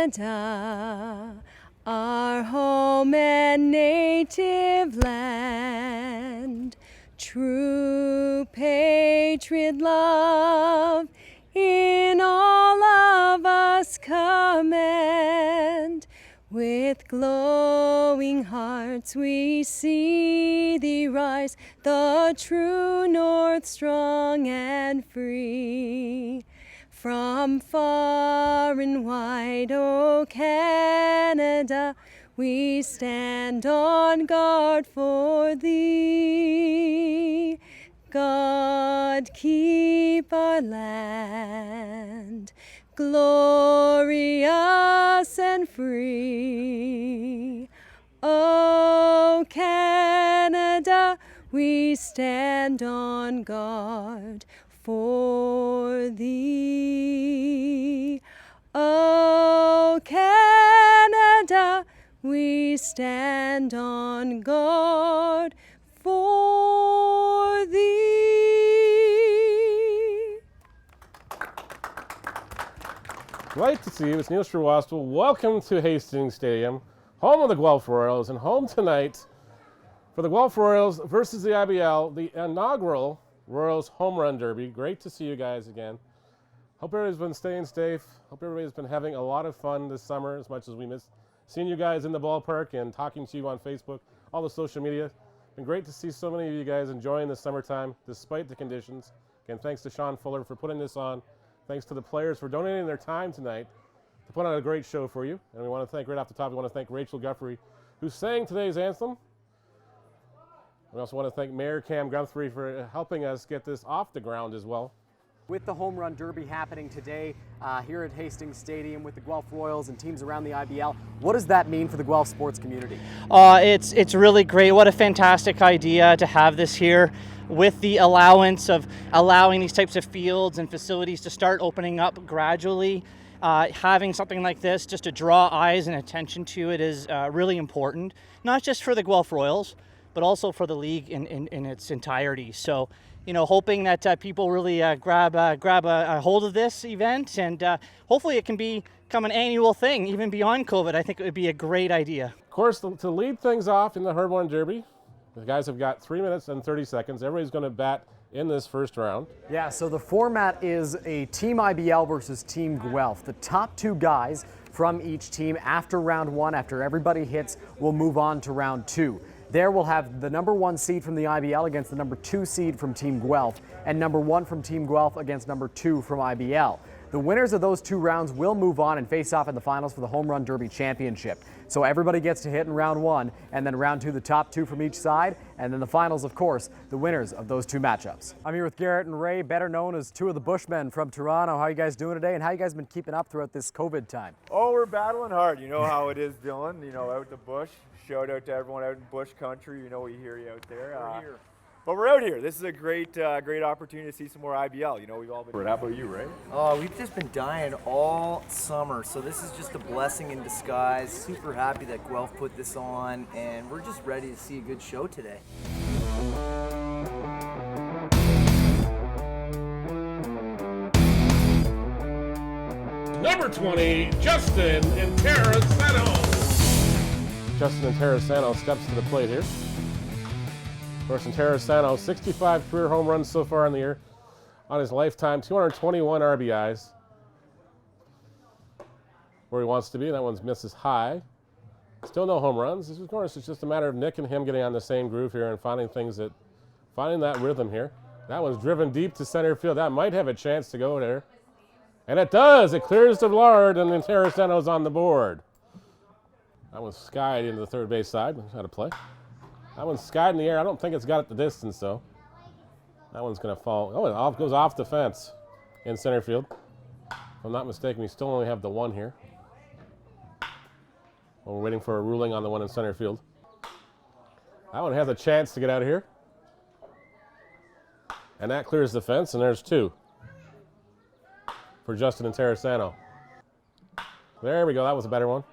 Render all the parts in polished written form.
Canada, our home and native land. True patriot love in all of us command. With glowing hearts we see thee rise, the true north strong and free. From far and wide, O Canada, we stand on guard for thee. God keep our land glorious and free. O Canada, we stand on guard for thee. O Canada, we stand on guard for thee. Great to see you. It's Neil Sherwosto. Welcome to Hastings Stadium, home of the Guelph Royals, and home tonight for the Guelph Royals versus the IBL, the inaugural Royals Home Run Derby. Great to see you guys again. Hope everybody's been staying safe. Hope everybody's been having a lot of fun this summer, as much as we miss seeing you guys in the ballpark and talking to you on Facebook, all the social media. Been great to see so many of you guys enjoying the summertime despite the conditions. Again, thanks to Sean Fuller for putting this on. Thanks to the players for donating their time tonight to put on a great show for you. And we want to thank, right off the top, we want to thank Rachel Guthrie, who sang today's anthem. We also want to thank Mayor Cam Guthrie for helping us get this off the ground as well. With the Home Run Derby happening today here at Hastings Stadium with the Guelph Royals and teams around the IBL, what does that mean for the Guelph sports community? It's really great. What a fantastic idea to have this here, with the allowance of allowing these types of fields and facilities to start opening up gradually. Having something like this just to draw eyes and attention to it is really important, not just for the Guelph Royals, but also for the league in its entirety. So, you know, hoping that people really grab a hold of this event, and hopefully it can become an annual thing, even beyond COVID. I think it would be a great idea. Of course, to lead things off in the Home Run Derby, the guys have got 3 minutes and 30 seconds. Everybody's going to bat in this first round. Yeah, so the format is a Team IBL versus Team Guelph. The top two guys from each team after round one, after everybody hits, will move on to round two. There we'll have the number one seed from the IBL against the number two seed from Team Guelph, and number one from Team Guelph against number two from IBL. The winners of those two rounds will move on and face off in the finals for the Home Run Derby Championship. So everybody gets to hit in round one, and then round two, the top two from each side, and then the finals, of course, the winners of those two matchups. I'm here with Garrett and Ray, better known as two of the Bushmen from Toronto. How you guys doing today, and how you guys been keeping up throughout this COVID time? Oh, we're battling hard. You know how it is, Dylan. You know, out the bush. Shout out to everyone out in bush country. You know, we hear you out there. We're here. But we're out here. This is a great opportunity to see some more IBL. You know, we've all been. How about you, Ray? Oh, we've just been dying all summer, so this is just a blessing in disguise. Super happy that Guelph put this on, and we're just ready to see a good show today. Number 20, Justin Terrasano. Justin Terrasano steps to the plate here. Of course, Terrasano, 65 career home runs so far in the year on his lifetime, 221 RBIs. Where he wants to be. That one's misses high. Still no home runs. Of course, it's just a matter of Nick and him getting on the same groove here and finding that rhythm here. That one's driven deep to center field. That might have a chance to go there. And it does. It clears the Lard, and then Terrasano's on the board. That one's skied into the third base side. How to play. That one's skied in the air. I don't think it's got it the distance, though. That one's going to fall. Oh, it goes off the fence in center field. If I'm not mistaken, we still only have the one here. Well, we're waiting for a ruling on the one in center field. That one has a chance to get out of here. And that clears the fence, and there's two for Justin and Terrasano. There we go. That was a better one.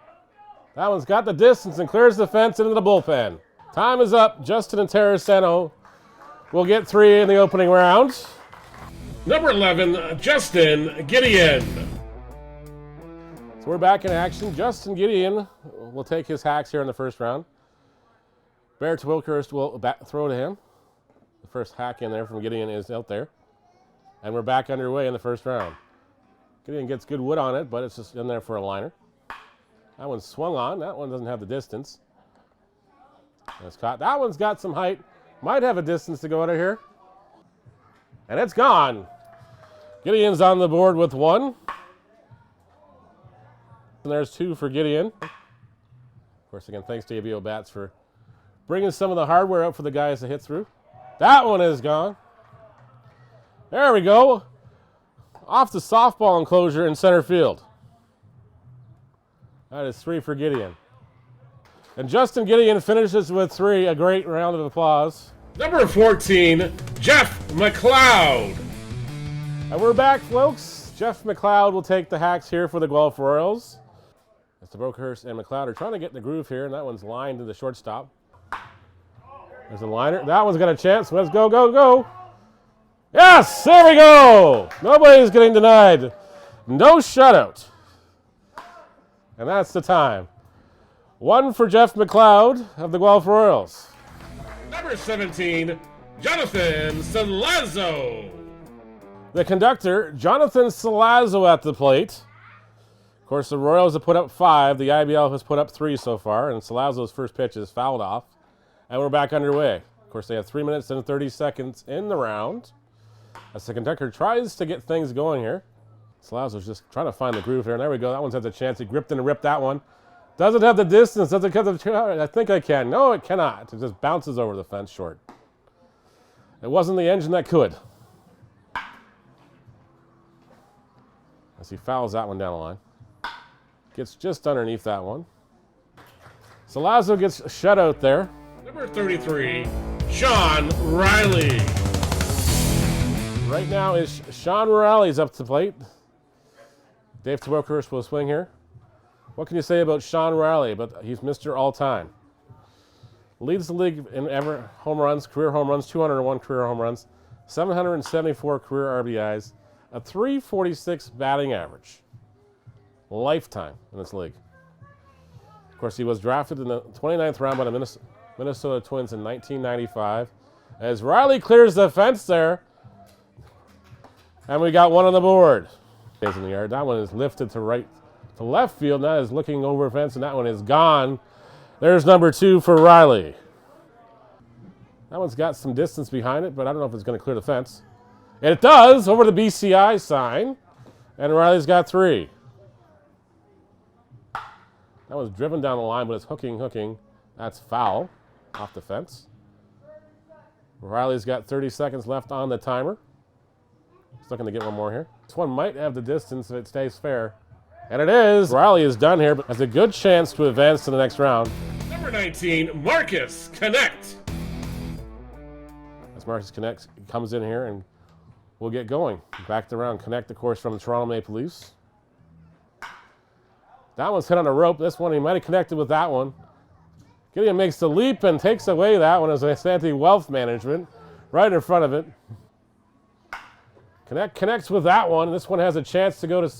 That one's got the distance and clears the fence into the bullpen. Time is up. Justin and Terrasano will get three in the opening round. Number 11, Justin Gideon. So we're back in action. Justin Gideon will take his hacks here in the first round. Bear Wilkhurst will throw to him. The first hack in there from Gideon is out there. And we're back underway in the first round. Gideon gets good wood on it, but it's just in there for a liner. That one's swung on. That one doesn't have the distance. That's caught. That one's got some height. Might have a distance to go out of here. And it's gone. Gideon's on the board with one. And there's two for Gideon. Of course, again, thanks to ABO Bats for bringing some of the hardware up for the guys to hit through. That one is gone. There we go. Off the softball enclosure in center field. That is three for Gideon. And Justin Gideon finishes with three. A great round of applause. Number 14, Jeff McLeod. And we're back, folks. Jeff McLeod will take the hacks here for the Guelph Royals. As the Brokehurst and McLeod are trying to get in the groove here, and that one's lined to the shortstop. There's a liner. That one's got a chance. Let's go, go, go. Yes, there we go. Nobody's getting denied. No shutout. And that's the time. One for Jeff McLeod of the Guelph Royals. Number 17, Jonathan Salazzo. The conductor, Jonathan Salazzo at the plate. Of course, the Royals have put up 5. The IBL has put up 3 so far, and Salazzo's first pitch is fouled off. And we're back underway. Of course, they have 3 minutes and 30 seconds in the round. As the conductor tries to get things going here. Salazzo's just trying to find the groove here. And there we go. That one's had the chance. He gripped and ripped that one. Doesn't have the distance. Doesn't have the. I think I can. No, it cannot. It just bounces over the fence short. It wasn't the engine that could. As he fouls that one down the line. Gets just underneath that one. Salazzo gets shut out there. Number 33, Sean Reilly. Right now is Sean Reilly's up to the plate. Dave Wilkhurst will swing here. What can you say about Sean Reilly? But he's Mr. All-Time. Leads the league in ever home runs, career home runs, 201 career home runs, 774 career RBIs, a 346 batting average. Lifetime in this league. Of course, he was drafted in the 29th round by the Minnesota Twins in 1995. As Reilly clears the fence there, and we got one on the board. In the yard. That one is lifted to left field. That is looking over the fence, and that one is gone. There's number 2 for Reilly. That one's got some distance behind it, but I don't know if it's going to clear the fence. It does, over the BCI sign, and Reilly's got 3. That was driven down the line, but it's hooking. That's foul off the fence. Reilly's got 30 seconds left on the timer. He's looking to get one more here. This one might have the distance if it stays fair. And it is. Reilly is done here, but has a good chance to advance to the next round. Number 19, Marcus Connect. As Marcus Connect comes in here, and we'll get going. Back to round. Connect, of course, from the Toronto Maple Leafs. That one's hit on a rope. This one, he might have connected with that one. Gideon makes the leap and takes away that one as a Santee Wealth Management right in front of it. Connect connects with that one. This one has a chance to go to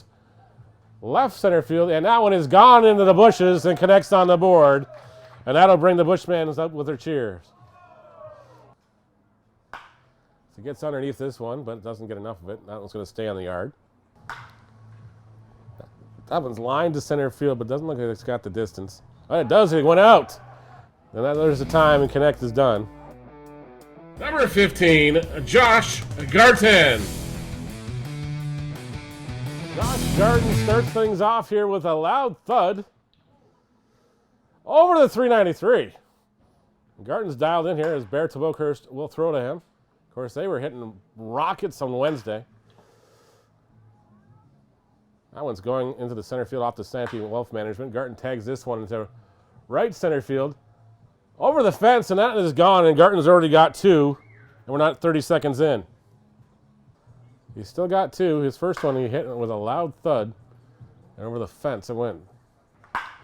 left center field, and that one is gone into the bushes and connects on the board. And that'll bring the Bushmans up with their cheers. So he gets underneath this one, but doesn't get enough of it. That one's going to stay on the yard. That one's lined to center field, but doesn't look like it's got the distance. Oh, it does. It went out. And there's the time, and Connect is done. Number 15, Josh Garton. Josh Garton starts things off here with a loud thud over the 393. Garton's dialed in here as Bear Wilkhurst will throw to him. Of course, they were hitting rockets on Wednesday. That one's going into the center field off the Santee Wealth Management. Garton tags this one into right center field. Over the fence, and that is gone, and Garton's already got 2, and we're not 30 seconds in. He's still got 2. His first one he hit with a loud thud, and over the fence it went.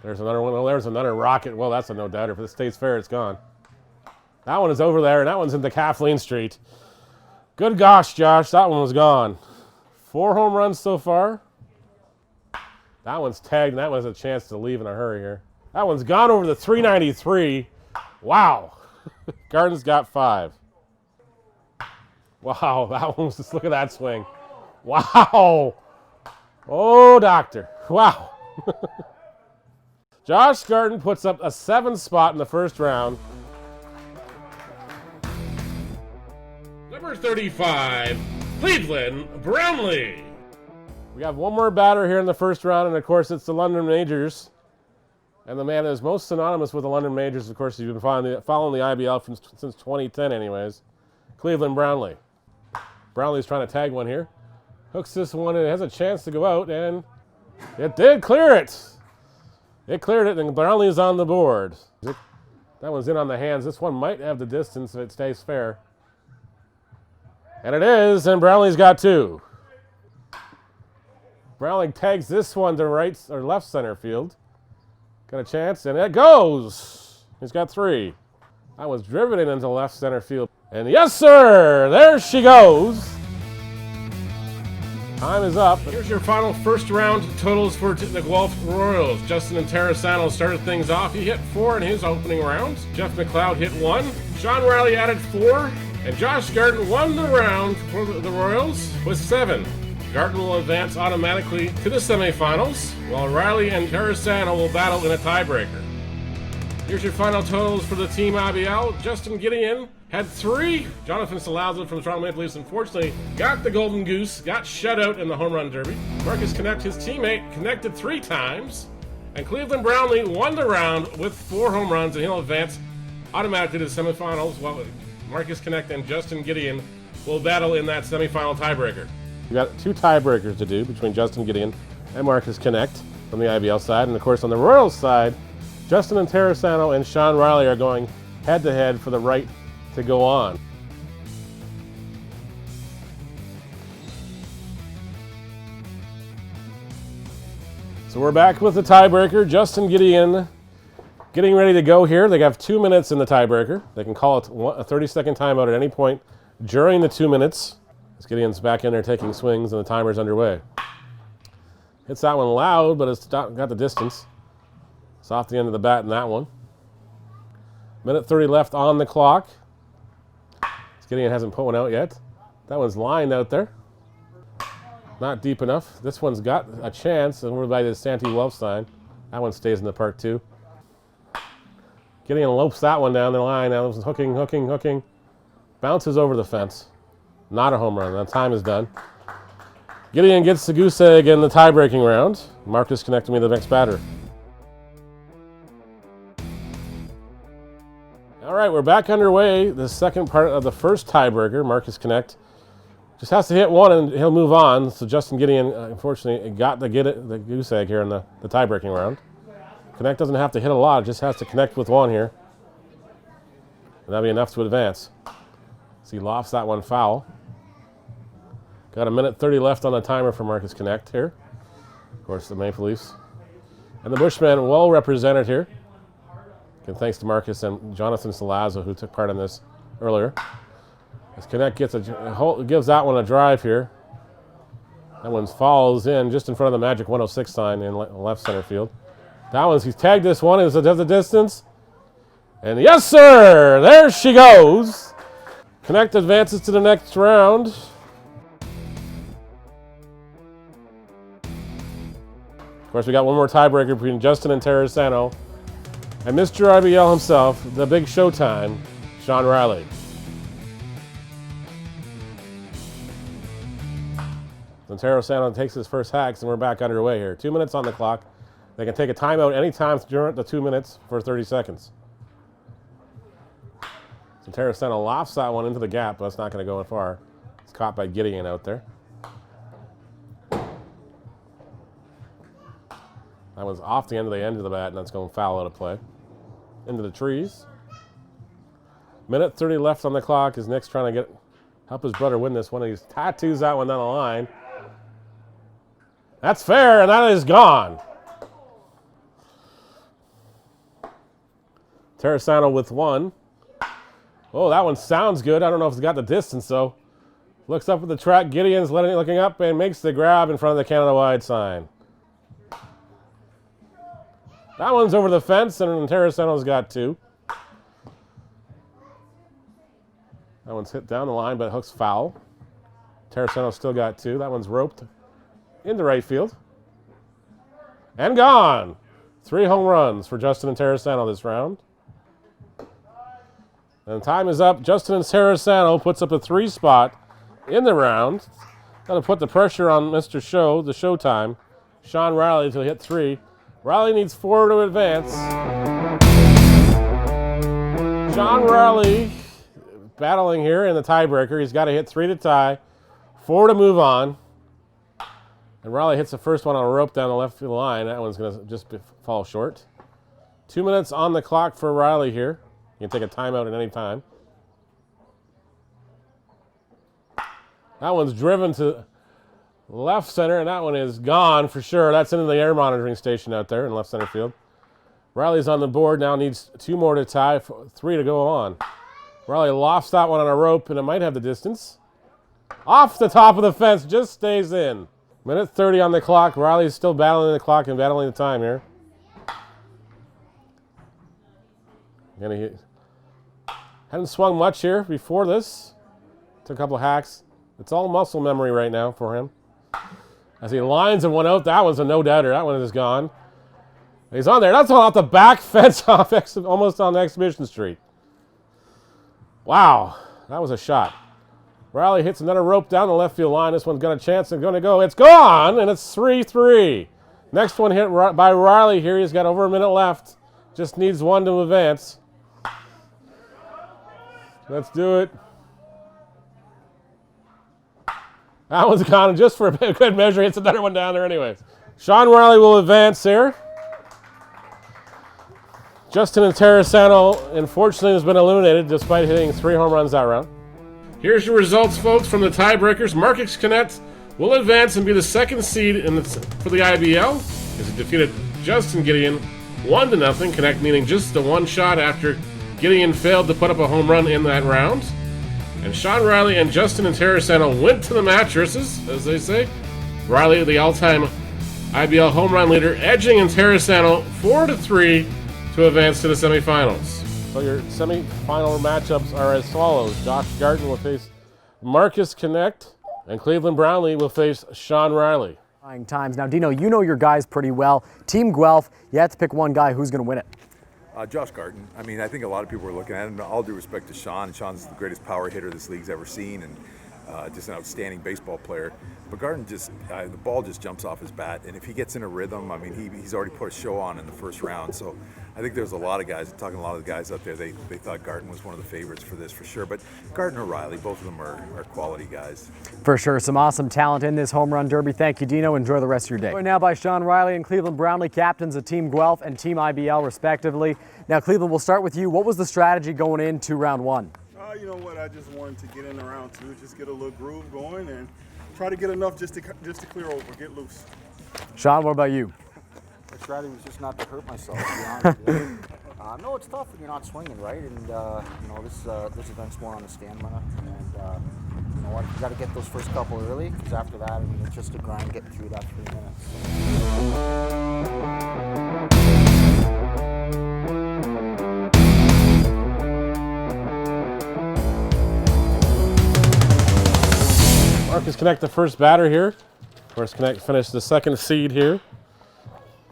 There's another one. Oh, there's another rocket. Well, that's a no-doubter. If it stays fair, it's gone. That one is over there, and that one's into Kathleen Street. Good gosh, Josh, that one was gone. 4 home runs so far. That one's tagged, and that one has a chance to leave in a hurry here. That one's gone over the 393. Wow. Garton's got 5. Wow, that one was just, look at that swing. Wow. Oh, doctor. Wow. Josh Garton puts up a 7 spot in the first round. Number 35, Cleveland Brownlee. We have one more batter here in the first round, and of course it's the London Majors. And the man that is most synonymous with the London Majors, of course, you've been following the IBL since 2010 anyways, Cleveland Brownlee. Brownlee's trying to tag one here. Hooks this one, and it has a chance to go out, and it did clear it. It cleared it, and Brownlee is on the board. That one's in on the hands. This one might have the distance if it stays fair. And it is, and Brownlee's got 2. Brownlee tags this one to right or left center field. Got a chance, and it goes. He's got 3. That was driven into left center field. And yes, sir, there she goes. Time is up. Here's your final first round totals for the Guelph Royals. Justin Interessano started things off. He hit 4 in his opening round. Jeff McLeod hit 1. Sean Reilly added 4. And Josh Garton won the round for the Royals with 7. Garton will advance automatically to the semifinals, while Reilly and Interessano will battle in a tiebreaker. Here's your final totals for the Team IBL. Justin Gideon had 3. Jonathan Salazar from the Toronto Maple Leafs unfortunately got the Golden Goose, got shut out in the home run derby. Marcus Connect, his teammate, connected 3 times. And Cleveland Brownlee won the round with 4 home runs, and he'll advance automatically to the semifinals, while Marcus Connect and Justin Gideon will battle in that semifinal tiebreaker. We've got 2 tiebreakers to do between Justin Gideon and Marcus Connect from the IBL side. And of course on the Royals side, Justin Interessano and Sean Reilly are going head-to-head for the right to go on. So we're back with the tiebreaker. Justin Gideon getting ready to go here. They have 2 minutes in the tiebreaker. They can call it a 30-second timeout at any point during the 2 minutes. As Gideon's back in there taking swings and the timer's underway. Hits that one loud, but it's got the distance. It's off the end of the bat in that one. Minute 30 left on the clock. Gideon hasn't put one out yet. That one's lined out there. Not deep enough. This one's got a chance, and we're by the Santee Welch sign. That one stays in the park too. Gideon lopes that one down the line. Now it's hooking. Bounces over the fence. Not a home run. That time is done. Gideon gets the goose egg in the tie-breaking round. Marcus connecting me to the next batter. All right, we're back underway. The second part of the first tiebreaker, Marcus Connect, just has to hit one and he'll move on. So Justin Gideon, unfortunately, got the goose egg here in the tie-breaking round. Connect doesn't have to hit a lot; it just has to connect with one here, and that'll be enough to advance. So he lofts that one foul. Got a minute 30 left on the timer for Marcus Connect here. Of course, the Maple Leafs. And the Bushmen well represented here. And thanks to Marcus and Jonathan Salazar, who took part in this earlier. As Connect gives that one a drive here. That one falls in just in front of the Magic 106 sign in left center field. He's tagged this one. Does it have the distance? And yes, sir! There she goes! Connect advances to the next round. Of course, we got one more tiebreaker between Justin and Interessano and Mr. IBL himself, the big showtime, Sean Reilly. And Interessano takes his first hacks, and we're back underway here. 2 minutes on the clock. They can take a timeout anytime during the 2 minutes for 30 seconds. So Interessano lofts that one into the gap, but it's not going to go far. It's caught by Gideon out there. That was off the end of the bat, and that's going foul out of play. Into the trees. Minute 30 left on the clock as Nick's trying to help his brother win this one. He tattoos that one down the line. That's fair, and that is gone. Interessano with one. Oh, that one sounds good. I don't know if it's got the distance, though. Looks up at the track. Gideon's looking up and makes the grab in front of the Canada Wide sign. That one's over the fence, and Terraceno's got 2. That one's hit down the line, but hooks foul. Terraceno's still got 2. That one's roped into right field. And gone. 3 home runs for Justin and Terraceno this round. And time is up. Justin and Terraceno puts up a 3 spot in the round. Got to put the pressure on Mr. Show, the Showtime, Sean Reilly, to hit 3. Reilly needs 4 to advance. Sean Reilly battling here in the tiebreaker. He's got to hit 3 to tie, 4 to move on. And Reilly hits the first one on a rope down the left field line. That one's going to just fall short. 2 minutes on the clock for Reilly here. You can take a timeout at any time. That one's driven to left center, and that one is gone for sure. That's into the air monitoring station out there in left center field. Reilly's on the board now, needs 2 more to tie, 3 to go on. Reilly lofts that one on a rope, and it might have the distance. Off the top of the fence, just stays in. Minute 30 on the clock. Reilly's still battling the clock and battling the time here. Hadn't swung much here before this. Took a couple of hacks. It's all muscle memory right now for him. As he lines and one out, that one's a no-doubter. That one is gone. He's on there. That's off the back fence off almost on Exhibition Street. Wow, that was a shot. Reilly hits another rope down the left field line. This one's got a chance and going to go. It's gone, and it's 3-3. Next one hit by Reilly here. He's got over a minute left. Just needs 1 to advance. Let's do it. That one's gone, just for a good measure. It's another one down there anyways. Sean Reilly will advance here. Justin and Terraceno, unfortunately, has been eliminated despite hitting 3 home runs that round. Here's your results, folks, from the tiebreakers. Marcus Connect will advance and be the 2nd seed for the IBL as he defeated Justin Gideon 1-0. Connect meaning just the 1 shot after Gideon failed to put up a home run in that round. And Sean Reilly and Justin and Terraceno went to the mattresses, as they say. Reilly, the all-time IBL home run leader, edging in Terraceno 4-3 to advance to the semifinals. So your semifinal matchups are as follows. Josh Garton will face Marcus Connect, and Cleveland Brownlee will face Sean Reilly. Times. Now, Dino, you know your guys pretty well. Team Guelph, you have to pick one guy. Who's going to win it? Josh Garton. I mean, I think a lot of people are looking at him. All due respect to Sean. Sean's the greatest power hitter this league's ever seen, and just an outstanding baseball player. But Garton just, the ball just jumps off his bat, and if he gets in a rhythm, I mean, he's already put a show on in the first round. So I think there's a lot of guys, talking to a lot of the guys out there, they thought Garton was one of the favorites for this for sure. But Garton or Reilly, both of them are quality guys. For sure, some awesome talent in this home run derby. Thank you, Dino. Enjoy the rest of your day. Joined now by Sean Reilly and Cleveland Brownlee, captains of Team Guelph and Team IBL respectively. Now, Cleveland, we'll start with you. What was the strategy going into round 1? You know what? I just wanted to get in around 2, just get a little groove going and try to get enough just to clear over, get loose. Sean, what about you? The strategy was just not to hurt myself, to be honest with you. No, it's tough when you're not swinging, right? And you know, this event's more on the stamina, and you know what? You got to get those first couple early, because after that, I mean, it's just a grind getting through that 3 minutes. Marcus Connect, the first batter here. Of course, Connect finished the 2nd seed here.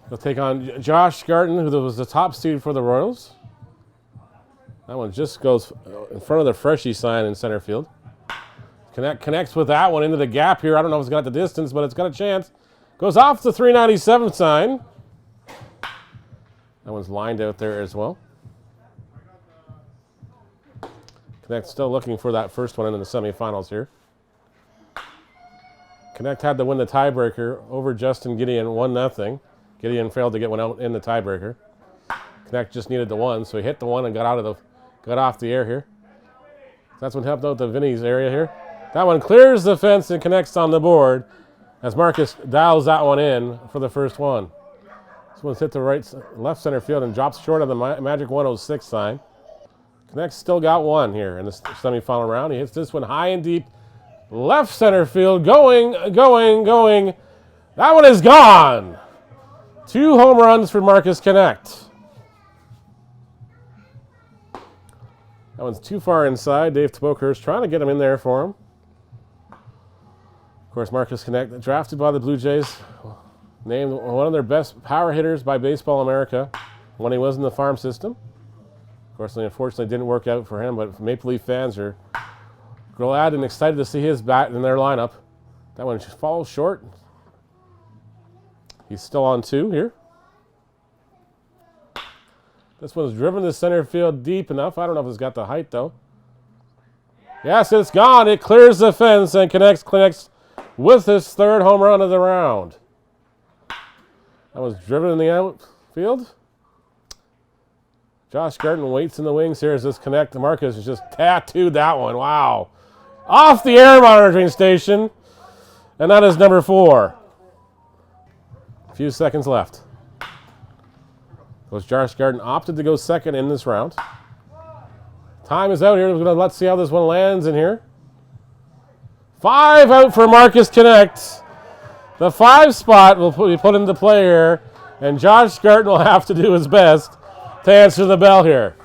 He'll take on Josh Garton, who was the top seed for the Royals. That one just goes in front of the Freshie sign in center field. Connect connects with that one into the gap here. I don't know if it's got the distance, but it's got a chance. Goes off the 397 sign. That one's lined out there as well. Connect still looking for that first one in the semifinals here. Connect had to win the tiebreaker over Justin Gideon 1-0. Gideon failed to get one out in the tiebreaker. Connect just needed the 1, so he hit the 1 and got off the air here. That's what helped out the Vinny's area here. That one clears the fence and Connects on the board as Marcus dials that one in for the first one. This one's hit the left center field and drops short of the magic 106 sign. Connect still got 1 here in the semifinal round. He hits this one high and deep. Left center field, going. That one is gone. 2 home runs for Marcus Connect. That one's too far inside. Dave Teboker's trying to get him in there for him. Of course, Marcus Connect, drafted by the Blue Jays, named one of their best power hitters by Baseball America when he was in the farm system. Of course, unfortunately, it didn't work out for him, but Maple Leaf fans are glad and excited to see his bat in their lineup. That one falls short. He's still on 2 here. This one's driven to center field deep enough. I don't know if it's got the height, though. Yes, it's gone. It clears the fence and connects with his 3rd home run of the round. That was driven in the outfield. Josh Garton waits in the wings here as this Connect. Marcus has just tattooed that one. Wow. Off the air monitoring station. And that is number 4. A few seconds left. Josh Garton opted to go second in this round. Time is out here. Let's see how this one lands in here. 5 out for Marcus Connect. The 5 spot will be put into play here, and Josh Garton will have to do his best to answer the bell here.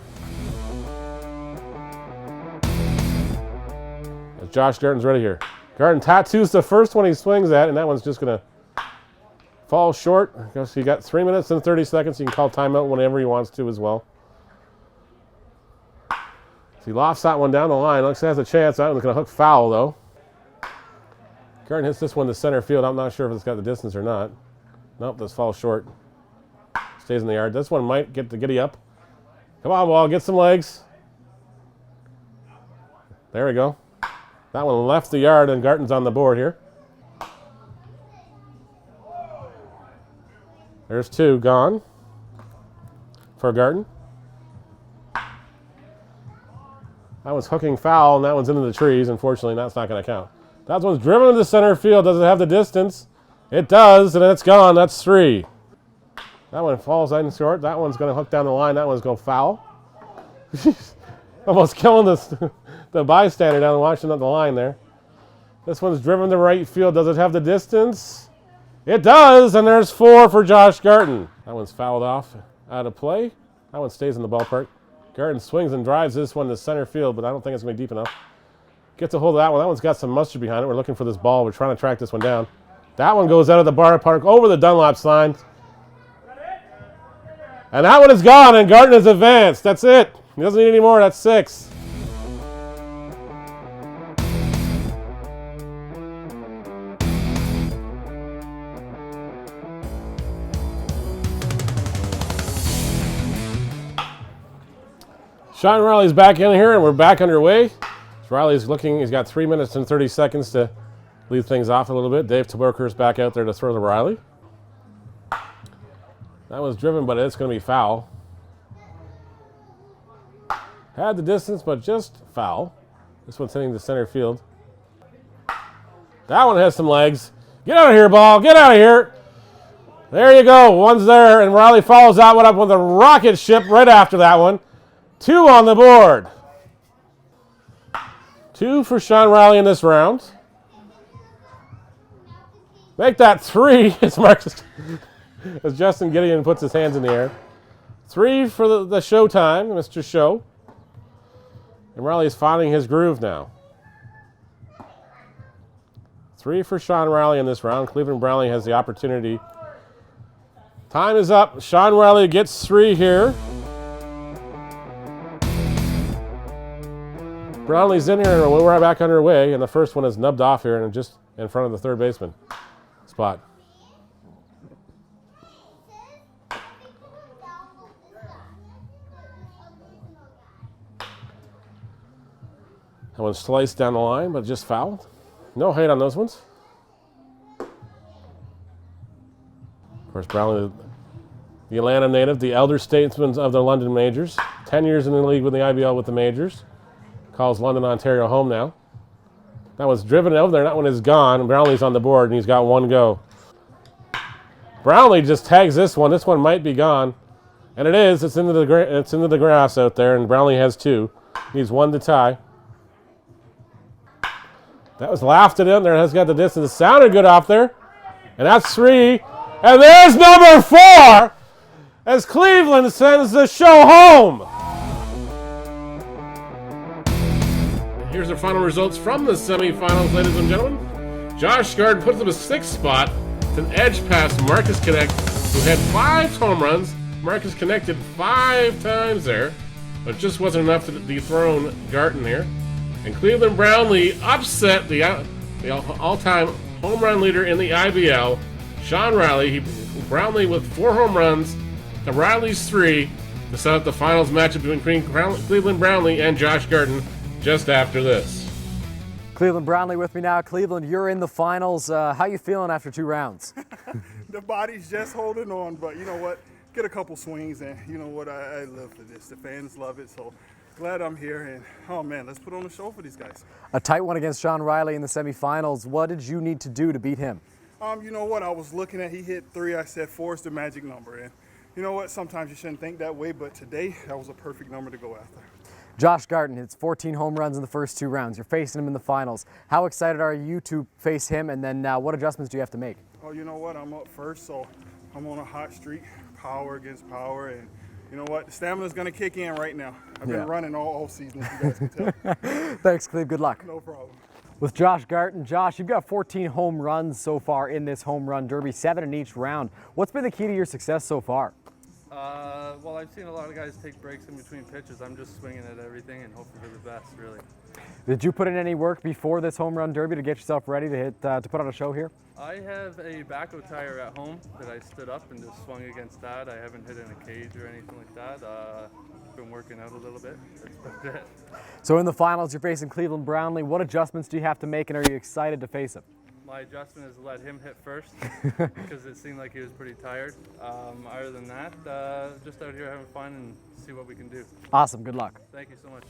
As Josh Garton's ready here. Garton tattoos the first one he swings at, and that one's just going to fall short. I guess he got 3 minutes and 30 seconds. He can call timeout whenever he wants to as well. So he lofts that one down the line. Looks like he has a chance. That one's going to hook foul, though. Garton hits this one to center field. I'm not sure if it's got the distance or not. Nope, this falls short. Stays in the yard. This one might get the giddy up. Come on, ball. Get some legs. There we go. That one left the yard, and Garton's on the board here. There's 2 gone for Garton. That one's hooking foul, and that one's into the trees. Unfortunately, that's not going to count. That one's driven to center field. Does it have the distance? It does, and it's gone. That's 3. That one falls in short. That one's going to hook down the line. That one's going to foul. Almost killing the bystander down watching up the line there. This one's driven to right field. Does it have the distance? It does, and there's 4 for Josh Garton. That one's fouled off out of play. That one stays in the ballpark. Garton swings and drives this one to center field, but I don't think it's going to be deep enough. Gets a hold of that one. That one's got some mustard behind it. We're looking for this ball. We're trying to track this one down. That one goes out of the ballpark over the Dunlop's line. And that one is gone, and Garton has advanced. That's it. He doesn't need any more. That's 6. Sean Reilly's back in here, and we're back underway. Reilly's looking. He's got 3 minutes and 30 seconds to leave things off a little bit. Dave Teboker's back out there to throw to Reilly. That was driven, but it's going to be foul. Had the distance, but just foul. This one's hitting the center field. That one has some legs. Get out of here, ball. Get out of here. There you go. One's there, and Reilly follows that one up with a rocket ship right after that one. 2 on the board. 2 for Sean Reilly in this round. Make that 3 as Justin Gideon puts his hands in the air. 3 for the Showtime, Mr. Show. And Reilly's finding his groove now. 3 for Sean Reilly in this round. Cleveland Brownlee has the opportunity. Time is up. Sean Reilly gets 3 here. Brownlee's in here, and we're back underway, and the first one is nubbed off here and just in front of the third baseman spot. That one's sliced down the line, but just fouled. No height on those ones. Of course, Brownlee, the Atlanta native, the elder statesman of the London Majors. 10 years in the league with the IBL with the Majors. Calls London, Ontario home now. That one's driven over there. That one is gone. Brownlee's on the board, and he's got 1 go. Brownlee just tags this one. This one might be gone. And it is. It's into the grass out there, and Brownlee has 2. Needs 1 to tie. That was lofted in there. It has got the distance. It sounded good off there. And that's 3. And there's number 4 as Cleveland sends the show home. Here's the final results from the semifinals, ladies and gentlemen. Josh Garton puts up a 6th spot. It's an edge past Marcus Connect, who had 5 home runs. Marcus connected 5 times there, but it just wasn't enough to dethrone Garton here. And Cleveland Brownlee upset the all-time home run leader in the IBL, Sean Reilly. Brownlee with 4 home runs to Reilly's 3 to set up the finals matchup between Cleveland Brownlee and Josh Garton just after this. Cleveland Brownlee with me now. Cleveland, you're in the finals. How you feeling after 2 rounds? The body's just holding on, but you know what? Get a couple swings, and you know what? I live for this. The fans love it, so glad I'm here. And oh man, let's put on a show for these guys. A tight one against Sean Reilly in the semifinals. What did you need to do to beat him? You know what? I was looking at, he hit 3. I said 4 is the magic number, and you know what? Sometimes you shouldn't think that way, but today that was a perfect number to go after. Josh Garton hits 14 home runs in the first 2 rounds. You're facing him in the finals. How excited are you to face him, and then what adjustments do you have to make? Oh, you know what? I'm up first, so I'm on a hot streak, power against power, and you know what? The stamina's going to kick in right now. I've been running all season, as you guys can tell. Thanks, Cleve. Good luck. No problem. With Josh Garton. Josh, you've got 14 home runs so far in this home run derby, 7 in each round. What's been the key to your success so far? Well, I've seen a lot of guys take breaks in between pitches. I'm just swinging at everything and hoping for the best, really. Did you put in any work before this home run derby to get yourself ready to put on a show here? I have a backhoe tire at home that I stood up and just swung against that. I haven't hit in a cage or anything like that. Been working out a little bit. That's about it. So in the finals, you're facing Cleveland Brownlee. What adjustments do you have to make, and are you excited to face him? My adjustment is to let him hit first because it seemed like he was pretty tired. Other than that, just out here having fun and see what we can do. Awesome. Good luck. Thank you so much.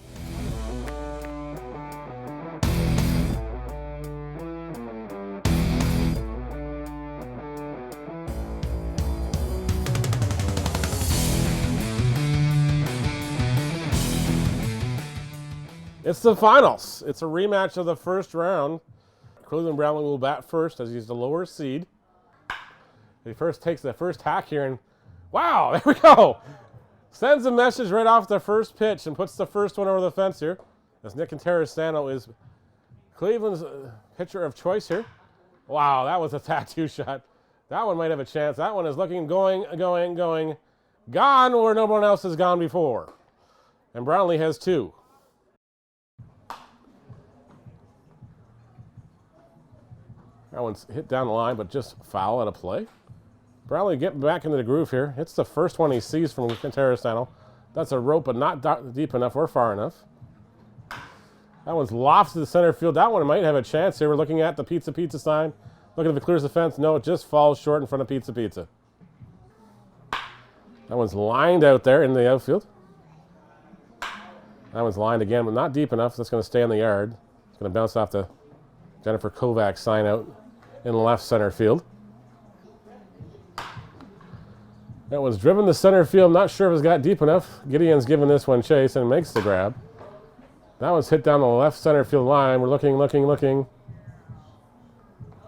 It's the finals. It's a rematch of the first round. Cleveland Brownlee will bat first as he's the lower seed. He first takes the first hack here, and wow, there we go. Sends a message right off the first pitch and puts the first one over the fence here. As Nick Interestano is Cleveland's pitcher of choice here. Wow, that was a tattoo shot. That one might have a chance. That one is looking going, gone where no one else has gone before. And Brownlee has 2. That one's hit down the line, but just foul at a play. Brownlee getting back into the groove here. It's the first one he sees from Interestano. That's a rope, but not deep enough or far enough. That one's lofted to the center field. That one might have a chance here. We're looking at the Pizza Sign. Looking if it clears the fence. No, it just falls short in front of Pizza. That one's lined out there in the outfield. That one's lined again, but not deep enough. That's going to stay in the yard. It's going to bounce off the Jennifer Kovac sign out in left center field. That one's driven to center field. I'm not sure if it's got deep enough. Gideon's giving this one chase and makes the grab. That one's hit down the left center field line. We're looking.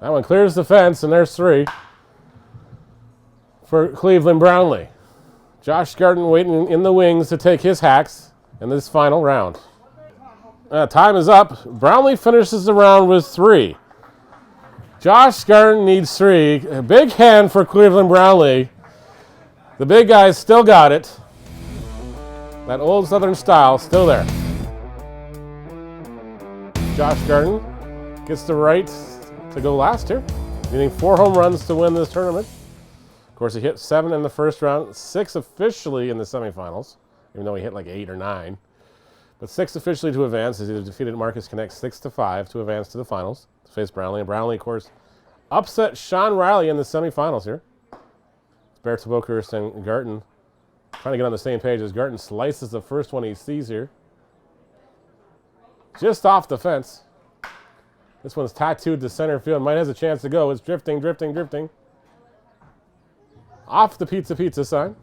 That one clears the fence, and there's 3 for Cleveland Brownlee. Josh Garton waiting in the wings to take his hacks in this final round. Time is up. Brownlee finishes the round with 3. Josh Garton needs 3. A big hand for Cleveland Brownlee. The big guys still got it. That old Southern style still there. Josh Garton gets the right to go last here, needing 4 home runs to win this tournament. Of course, he hit 7 in the first round, 6 officially in the semifinals, even though he hit like 8 or 9. But 6 officially to advance as he defeated Marcus Connect 6-5 to advance to the finals to face Brownlee. And Brownlee, of course, upset Sean Reilly in the semifinals here. It's Bear Bokhurst and Garton trying to get on the same page as Garton slices the first one he sees here. Just off the fence. This one's tattooed to center field. Might has a chance to go. It's drifting. Off the Pizza sign.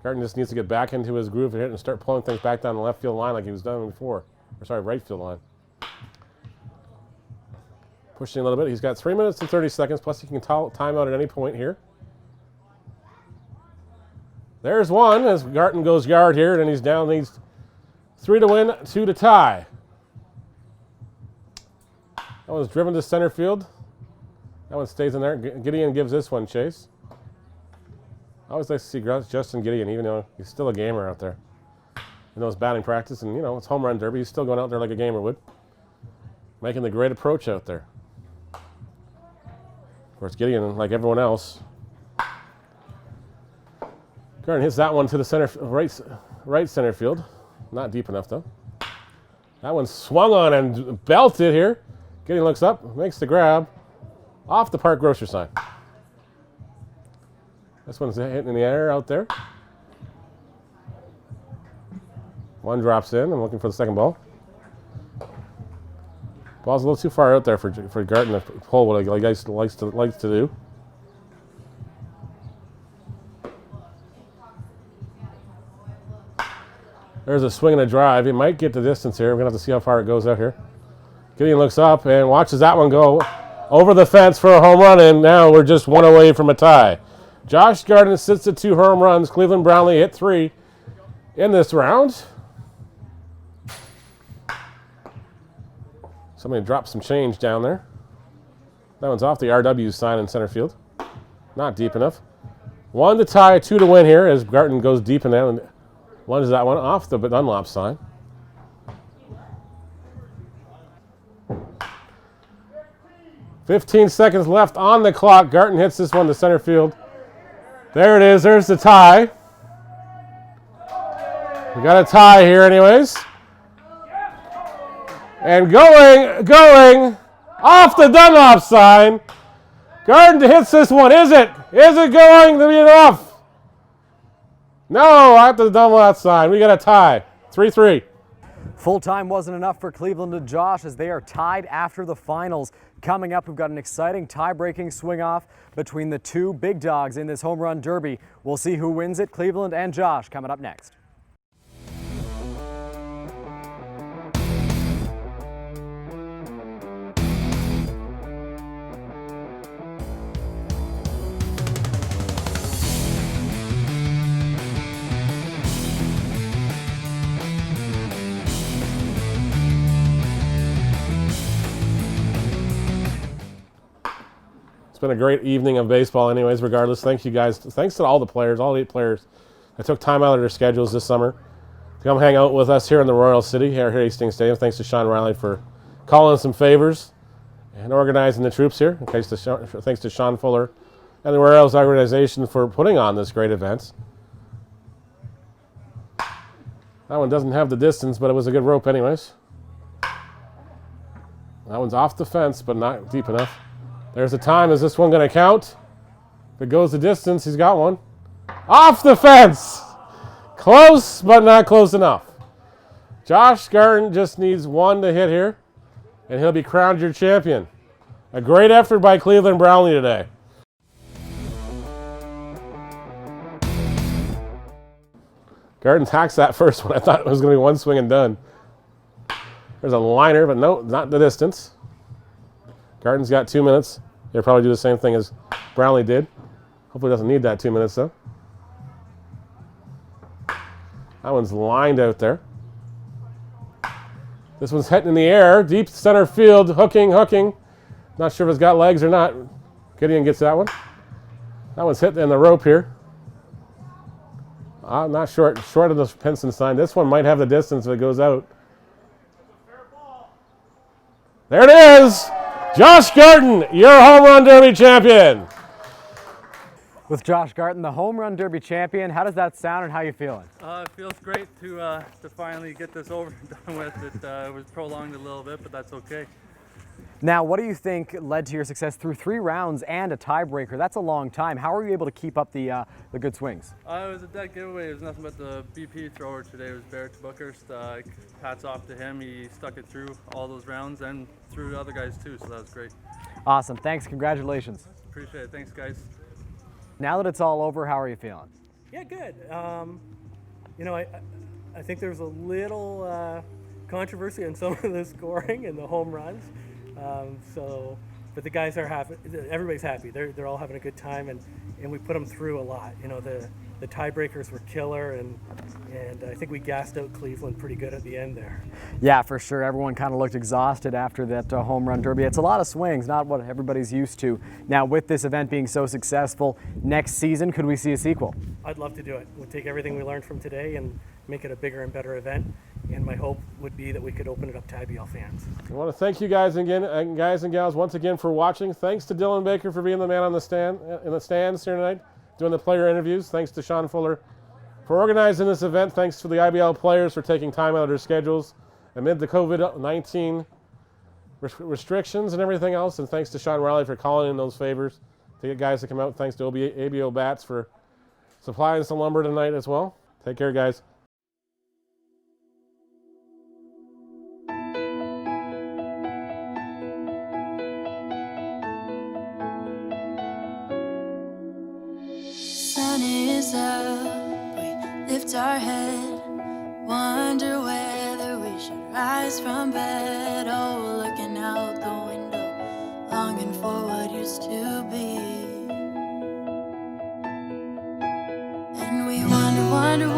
Garton just needs to get back into his groove and start pulling things back down the left field line like he was done before. Right field line. Pushing a little bit. He's got 3 minutes and 30 seconds, plus he can time out at any point here. There's one as Garton goes yard here, and he's down. Needs 3 to win, 2 to tie. That one's driven to center field. That one stays in there. Gideon gives this one chase. I always like to see Justin Gideon, even though he's still a gamer out there. You know, it's batting practice, and it's home run derby. He's still going out there like a gamer would, making the great approach out there. Of course, Gideon, like everyone else. Garton hits that one to the center, right center field. Not deep enough though. That one swung on and belted here. Gideon looks up, makes the grab, off the park grocer sign. This one's hitting in the air out there. One drops in. I'm looking for the second ball. Ball's a little too far out there for Garton to pull what he likes to do. There's a swing and a drive. He might get the distance here. We're going to have to see how far it goes out here. Gideon looks up and watches that one go over the fence for a home run, and now we're just one away from a tie. Josh Garton sits at 2 home runs. Cleveland Brownlee hit 3 in this round. Somebody dropped some change down there. That one's off the RW sign in center field. Not deep enough. 1 to tie, 2 to win here as Garton goes deep in that and lunges that one off the Dunlop sign. "15 seconds left on the clock. Garton hits this one to center field. There it is. There's the tie. We got a tie here anyways. And going off the Dunlop sign. Garton hits this one. Is it going to be enough? No, after the Dunlop sign. We got a tie. 3-3. Full time wasn't enough for Cleveland and Josh as they are tied after the finals. Coming up, we've got an exciting tie-breaking swing-off between the two big dogs in this home run derby. We'll see who wins it, Cleveland and Josh, coming up next. It's been a great evening of baseball anyways, regardless. Thank you guys. Thanks to all the players, all 8 players that took time out of their schedules this summer to come hang out with us here in the Royal City, here at Hastings Stadium. Thanks to Sean Reilly for calling some favors and organizing the troops here. Thanks to Sean Fuller and the Royals organization for putting on this great event. That one doesn't have the distance, but it was a good rope anyways. That one's off the fence, but not deep enough. There's the time. Is this one going to count? If it goes the distance, he's got one. Off the fence! Close, but not close enough. Josh Garton just needs one to hit here, and he'll be crowned your champion. A great effort by Cleveland Brownlee today. Garton hacks that first one. I thought it was going to be one swing and done. There's a liner, but no, not the distance. Garton's got 2 minutes. He'll probably do the same thing as Brownlee did. Hopefully doesn't need that 2 minutes though. That one's lined out there. This one's hitting in the air, deep center field, hooking. Not sure if it's got legs or not. Gideon gets that one. That one's hit in the rope here. Not short of the Pinson sign. This one might have the distance if it goes out. There it is! Josh Garton, your home run derby champion. With Josh Garton, the home run derby champion, how does that sound and how are you feeling? It feels great to finally get this over and done with. It was prolonged a little bit, but that's okay. Now, what do you think led to your success through 3 rounds and a tiebreaker? That's a long time. How were you able to keep up the good swings? It was a dead giveaway. It was nothing but the BP thrower today. It was Barrett Bookhurst. Hats off to him. He stuck it through all those rounds and through the other guys too, so that was great. Awesome. Thanks. Congratulations. Appreciate it. Thanks, guys. Now that it's all over, how are you feeling? Yeah, good. I think there's a little controversy on some of the scoring and the home runs. But the guys are happy. Everybody's happy. They're all having a good time, and we put them through a lot. You know, the tiebreakers were killer, and I think we gassed out Cleveland pretty good at the end there. Yeah, for sure. Everyone kind of looked exhausted after that home run derby. It's a lot of swings, not what everybody's used to. Now, with this event being so successful, next season, could we see a sequel? I'd love to do it. We'll take everything we learned from today and make it a bigger and better event. And my hope would be that we could open it up to IBL fans. I want to thank you guys again, and guys and gals, once again for watching. Thanks to Dylan Baker for being the man on the stands here tonight, doing the player interviews. Thanks to Sean Fuller for organizing this event. Thanks to the IBL players for taking time out of their schedules amid the COVID-19 restrictions and everything else. And thanks to Sean Reilly for calling in those favors to get guys to come out. Thanks to ABO Bats for supplying some lumber tonight as well. Take care, guys. Sun is up, we lift our head, wonder whether we should rise from bed. Oh, looking out the window, longing for what used to be. And we wonder,